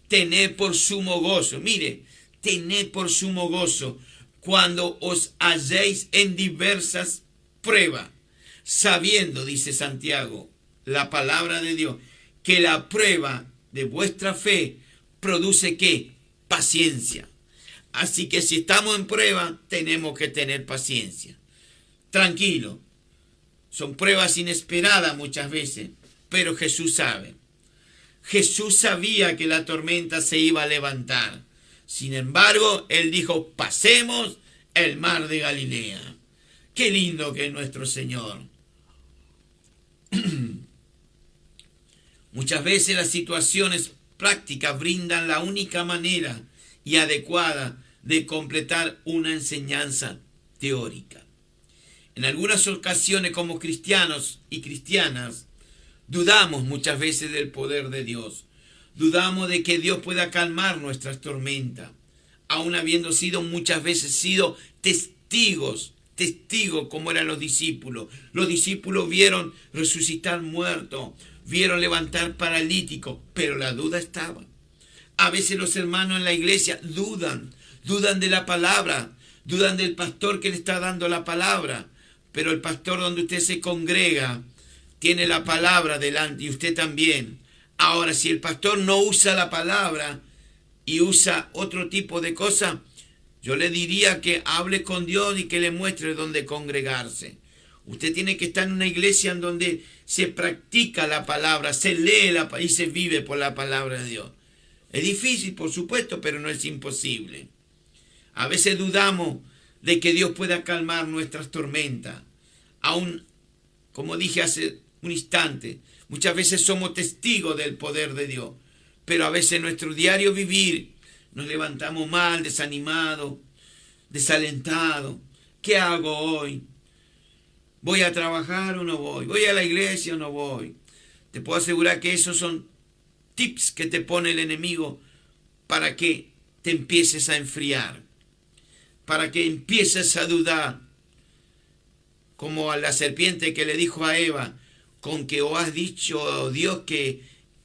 tened por sumo gozo, mire, tened por sumo gozo cuando os halléis en diversas pruebas, sabiendo, dice Santiago, la palabra de Dios, que la prueba de vuestra fe produce ¿qué? Paciencia. Así que si estamos en prueba, tenemos que tener paciencia. Tranquilo, son pruebas inesperadas muchas veces, pero Jesús sabe. Jesús sabía que la tormenta se iba a levantar. Sin embargo, Él dijo, pasemos el mar de Galilea. Qué lindo que es nuestro Señor. Muchas veces las situaciones prácticas brindan la única manera y adecuada de completar una enseñanza teórica. En algunas ocasiones, como cristianos y cristianas, dudamos muchas veces del poder de Dios. Dudamos de que Dios pueda calmar nuestras tormentas, aun habiendo sido muchas veces testigos como eran los discípulos. Los discípulos vieron resucitar muertos, vieron levantar paralíticos, pero la duda estaba. A veces los hermanos en la iglesia dudan de la palabra, dudan del pastor que le está dando la palabra, pero el pastor donde usted se congrega tiene la palabra delante y usted también. Ahora, si el pastor no usa la palabra y usa otro tipo de cosas, yo le diría que hable con Dios y que le muestre dónde congregarse. Usted tiene que estar en una iglesia en donde se practica la palabra, se lee y se vive por la palabra de Dios. Es difícil, por supuesto, pero no es imposible. A veces dudamos de que Dios pueda calmar nuestras tormentas. Aún, como dije hace un instante, muchas veces somos testigos del poder de Dios, pero a veces en nuestro diario vivir nos levantamos mal, desanimados, desalentados. ¿Qué hago hoy? ¿Voy a trabajar o no voy? ¿Voy a la iglesia o no voy? Te puedo asegurar que esos son tips que te pone el enemigo para que te empieces a enfriar, para que empieces a dudar, como a la serpiente que le dijo a Eva, con que os has dicho, oh Dios, que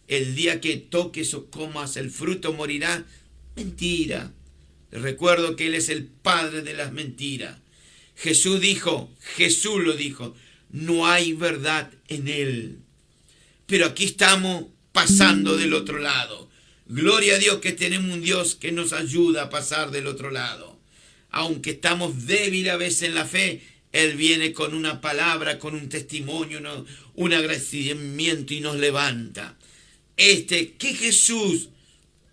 el día que toques o comas el fruto morirás. Mentira. Recuerdo que Él es el padre de las mentiras. Jesús lo dijo, no hay verdad en Él. Pero aquí estamos pasando del otro lado. Gloria a Dios que tenemos un Dios que nos ayuda a pasar del otro lado. Aunque estamos débiles a veces en la fe, Él viene con una palabra, con un testimonio, un agradecimiento y nos levanta. ¿Qué Jesús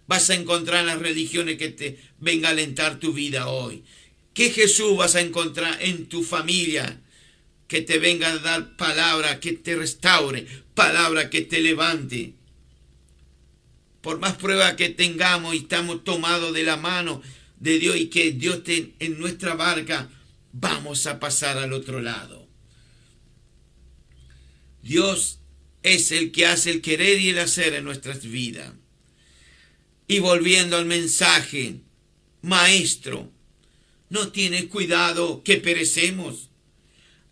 vas a encontrar en las religiones que te venga a alentar tu vida hoy? ¿Qué Jesús vas a encontrar en tu familia que te venga a dar palabra que te restaure, palabra que te levante? Por más pruebas que tengamos y estamos tomados de la mano de Dios y que Dios esté en nuestra barca, vamos a pasar al otro lado. Dios es el que hace el querer y el hacer en nuestras vidas. Y volviendo al mensaje, maestro, ¿no tienes cuidado que perecemos?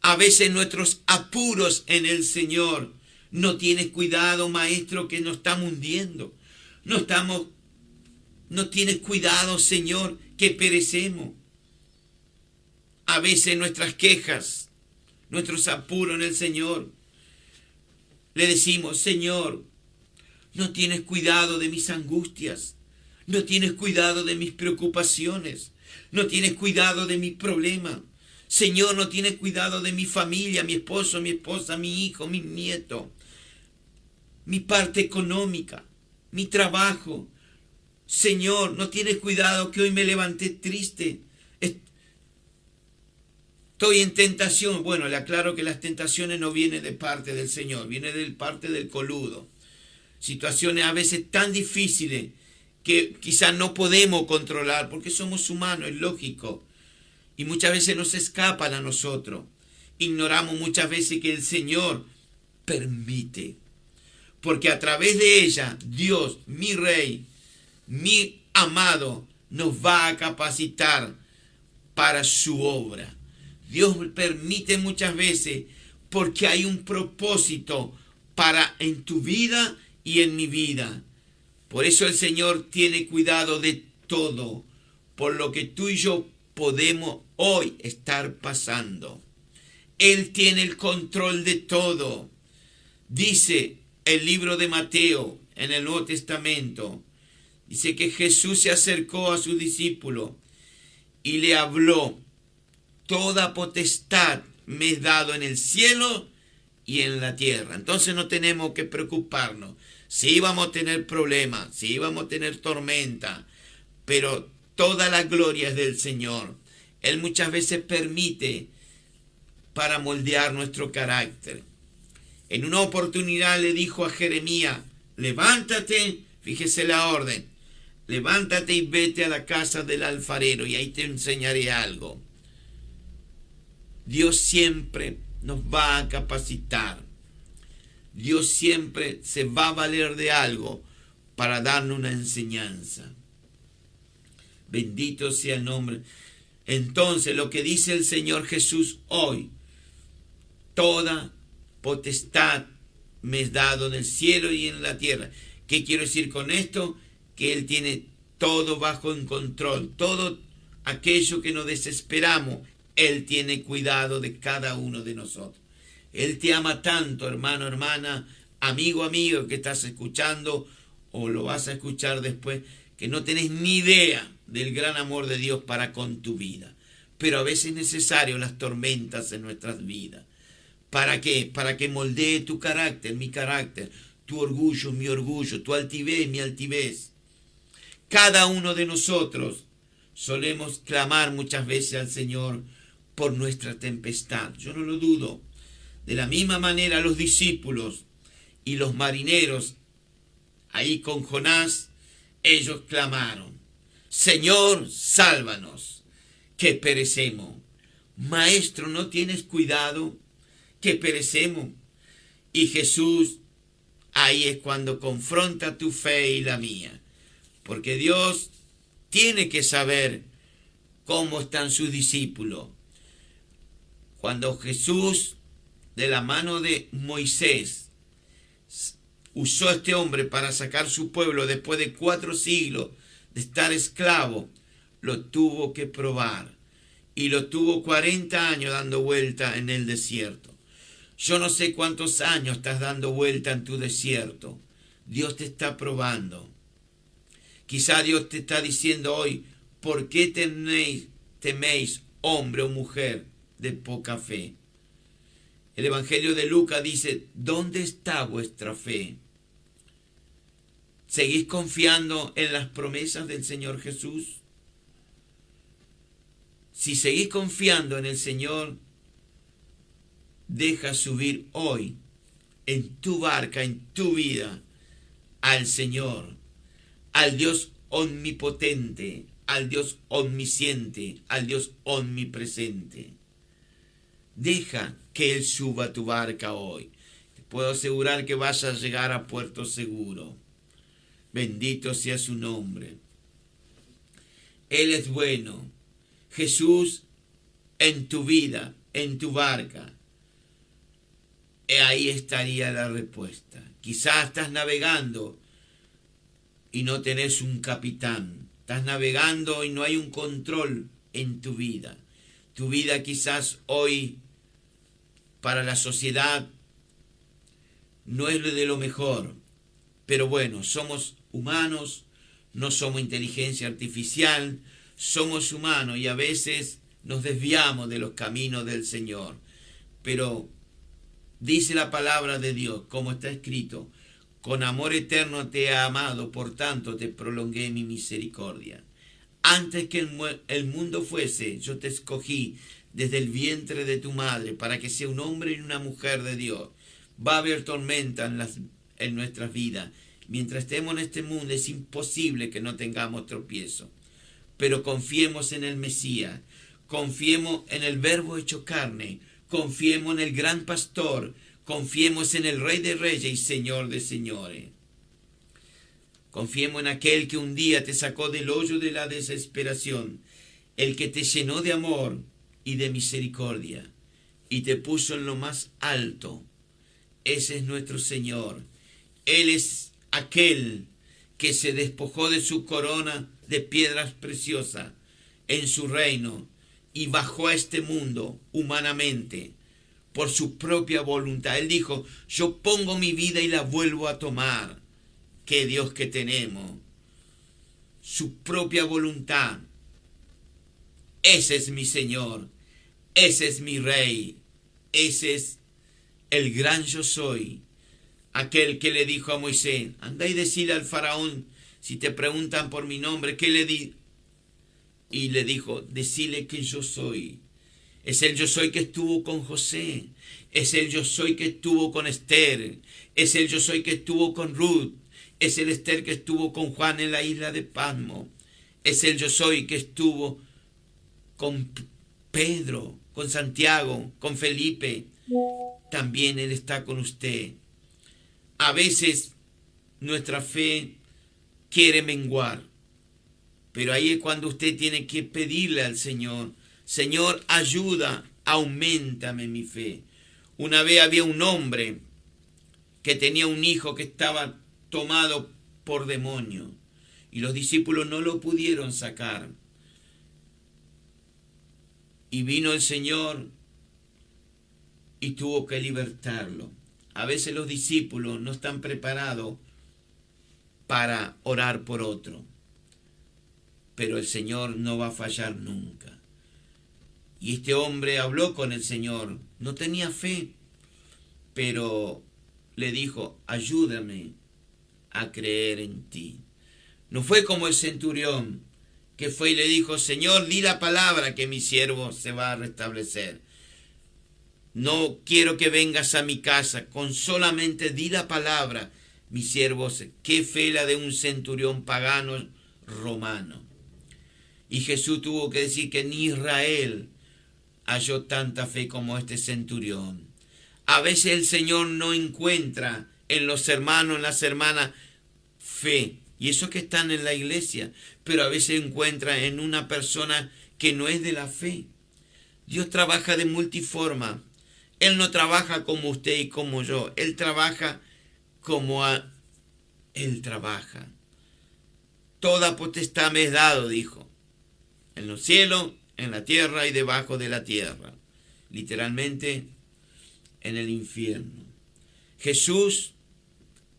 A veces nuestros apuros en el Señor, ¿no tienes cuidado, maestro, que nos estamos hundiendo? No tienes cuidado, Señor, que perecemos. A veces nuestras quejas, nuestros apuros en el Señor, le decimos, Señor, no tienes cuidado de mis angustias, no tienes cuidado de mis preocupaciones, no tienes cuidado de mis problemas. Señor, no tienes cuidado de mi familia, mi esposo, mi esposa, mi hijo, mi nieto, mi parte económica, mi trabajo. Señor, no tienes cuidado que hoy me levanté triste. Estoy en tentación. Bueno, le aclaro que las tentaciones no vienen de parte del Señor, vienen de parte del coludo. Situaciones a veces tan difíciles que quizás no podemos controlar, porque somos humanos, es lógico. Y muchas veces nos escapan a nosotros. Ignoramos muchas veces que el Señor permite. Porque a través de ella, Dios, mi Rey, mi amado, nos va a capacitar para su obra. Dios permite muchas veces porque hay un propósito para en tu vida y en mi vida. Por eso el Señor tiene cuidado de todo, por lo que tú y yo podemos hoy estar pasando. Él tiene el control de todo. Dice el libro de Mateo en el Nuevo Testamento, dice que Jesús se acercó a sus discípulos y le habló: toda potestad me es dado en el cielo y en la tierra. Entonces no tenemos que preocuparnos. Sí vamos a tener problemas, sí vamos a tener tormenta, pero toda la gloria es del Señor. Él muchas veces permite para moldear nuestro carácter. En una oportunidad le dijo a Jeremías: levántate, fíjese la orden, levántate y vete a la casa del alfarero y ahí te enseñaré algo. Dios siempre nos va a capacitar. Dios siempre se va a valer de algo para darnos una enseñanza. Bendito sea el nombre. Entonces, lo que dice el Señor Jesús hoy: toda potestad me es dado en el cielo y en la tierra. ¿Qué quiero decir con esto? Que Él tiene todo bajo en control. Todo aquello que nos desesperamos, Él tiene cuidado de cada uno de nosotros. Él te ama tanto, hermano, hermana, amigo, amigo, que estás escuchando o lo vas a escuchar después, que no tenés ni idea del gran amor de Dios para con tu vida. Pero a veces es necesario las tormentas en nuestras vidas. ¿Para qué? Para que moldee tu carácter, mi carácter, tu orgullo, mi orgullo, tu altivez, mi altivez. Cada uno de nosotros solemos clamar muchas veces al Señor por nuestra tempestad. Yo no lo dudo. De la misma manera los discípulos y los marineros, ahí con Jonás, ellos clamaron: Señor, sálvanos, que perecemos. Maestro, ¿no tienes cuidado que perecemos? Y Jesús, ahí es cuando confronta tu fe y la mía. Porque Dios tiene que saber cómo están sus discípulos. Cuando Jesús, de la mano de Moisés, usó a este hombre para sacar su pueblo después de 4 siglos de estar esclavo, lo tuvo que probar. Y lo tuvo 40 años dando vuelta en el desierto. Yo no sé cuántos años estás dando vuelta en tu desierto. Dios te está probando. Quizá Dios te está diciendo hoy: ¿por qué teméis, hombre o mujer de poca fe? El Evangelio de Lucas dice: ¿dónde está vuestra fe? ¿Seguís confiando en las promesas del Señor Jesús? Si seguís confiando en el Señor, deja subir hoy en tu barca, en tu vida, al Señor, al Dios omnipotente, al Dios omnisciente, al Dios omnipresente. Deja que Él suba a tu barca hoy. Te puedo asegurar que vas a llegar a puerto seguro. Bendito sea su nombre. Él es bueno. Jesús en tu vida, en tu barca. Ahí estaría la respuesta. Quizás estás navegando y no tenés un capitán. Estás navegando y no hay un control en tu vida. Tu vida quizás hoy para la sociedad no es de lo mejor. Pero bueno, somos humanos, no somos inteligencia artificial, somos humanos y a veces nos desviamos de los caminos del Señor. Pero dice la palabra de Dios, como está escrito: con amor eterno te he amado, por tanto te prolongué mi misericordia. Antes que el mundo fuese, yo te escogí desde el vientre de tu madre para que sea un hombre y una mujer de Dios. Va a haber tormenta en nuestras vidas. Mientras estemos en este mundo es imposible que no tengamos tropiezo. Pero confiemos en el Mesías, confiemos en el Verbo hecho carne, confiemos en el gran pastor, confiemos en el Rey de Reyes y Señor de Señores. Confiemos en aquel que un día te sacó del hoyo de la desesperación, el que te llenó de amor y de misericordia y te puso en lo más alto. Ese es nuestro Señor. Él es aquel que se despojó de su corona de piedras preciosas en su reino y bajó a este mundo humanamente por su propia voluntad. Él dijo, yo pongo mi vida y la vuelvo a tomar. Qué Dios que tenemos. Su propia voluntad. Ese es mi Señor. Ese es mi Rey. Ese es el gran yo soy. Aquel que le dijo a Moisés, anda y decile al faraón, si te preguntan por mi nombre, ¿qué le di? Y le dijo, decile que yo soy. Es el yo soy que estuvo con José. Es el yo soy que estuvo con Esther. Es el yo soy que estuvo con Ruth. Es el Esther que estuvo con Juan en la isla de Patmos. Es el yo soy que estuvo con Pedro, con Santiago, con Felipe. También Él está con usted. A veces nuestra fe quiere menguar, pero ahí es cuando usted tiene que pedirle al Señor, Señor, ayuda, auméntame mi fe. Una vez había un hombre que tenía un hijo que estaba tomado por demonio y los discípulos no lo pudieron sacar. Y vino el Señor y tuvo que libertarlo. A veces los discípulos no están preparados para orar por otro, pero el Señor no va a fallar nunca. Y este hombre habló con el Señor, no tenía fe, pero le dijo, ayúdame a creer en ti. No fue como el centurión, que fue y le dijo, Señor, di la palabra que mi siervo se va a restablecer. No quiero que vengas a mi casa, con solamente di la palabra, mi siervo. Qué fe la de un centurión pagano romano. Y Jesús tuvo que decir que ni Israel halló tanta fe como este centurión. A veces el Señor no encuentra en los hermanos, en las hermanas, fe. Y eso que están en la iglesia, pero a veces encuentra en una persona que no es de la fe. Dios trabaja de multiforma. Él no trabaja como usted y como yo. Él trabaja como Él trabaja. Toda potestad me es dado, dijo. En los cielos, en la tierra y debajo de la tierra. Literalmente, en el infierno. Jesús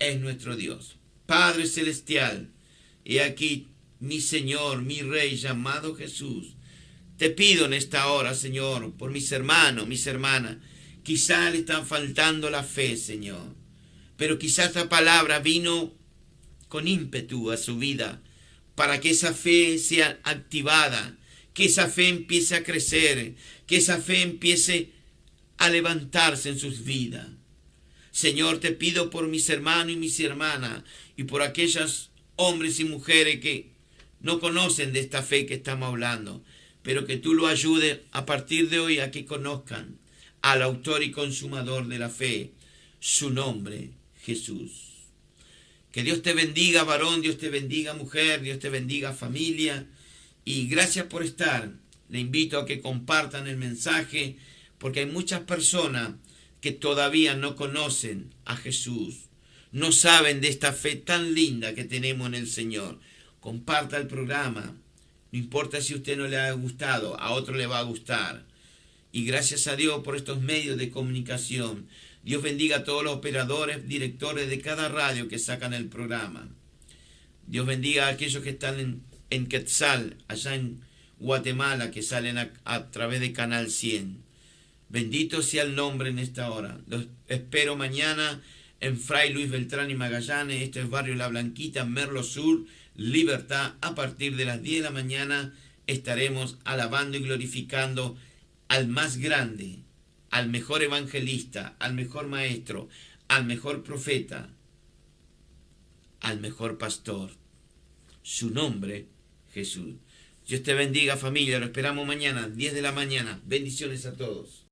es nuestro Dios. Padre Celestial, he aquí mi Señor, mi Rey llamado Jesús. Te pido en esta hora, Señor, por mis hermanos, mis hermanas. Quizá le están faltando la fe, Señor. Pero quizá esta palabra vino con ímpetu a su vida para que esa fe sea activada, que esa fe empiece a crecer, que esa fe empiece a levantarse en sus vidas. Señor, te pido por mis hermanos y mis hermanas y por aquellos hombres y mujeres que no conocen de esta fe que estamos hablando, pero que tú lo ayudes a partir de hoy a que conozcan al autor y consumador de la fe, su nombre, Jesús. Que Dios te bendiga, varón, Dios te bendiga, mujer, Dios te bendiga, familia. Y gracias por estar. Le invito a que compartan el mensaje, porque hay muchas personas que todavía no conocen a Jesús, no saben de esta fe tan linda que tenemos en el Señor. Comparta el programa. No importa si a usted no le ha gustado, a otro le va a gustar. Y gracias a Dios por estos medios de comunicación. Dios bendiga a todos los operadores, directores de cada radio que sacan el programa. Dios bendiga a aquellos que están en Quetzal, allá en Guatemala, que salen a través de Canal 100. Bendito sea el nombre en esta hora. Los espero mañana en Fray Luis Beltrán y Magallanes. Este es Barrio La Blanquita, Merlo Sur, Libertad. A partir de las 10 de la mañana estaremos alabando y glorificando al más grande, al mejor evangelista, al mejor maestro, al mejor profeta, al mejor pastor. Su nombre, Jesús. Dios te bendiga, familia. Lo esperamos mañana, 10 de la mañana. Bendiciones a todos.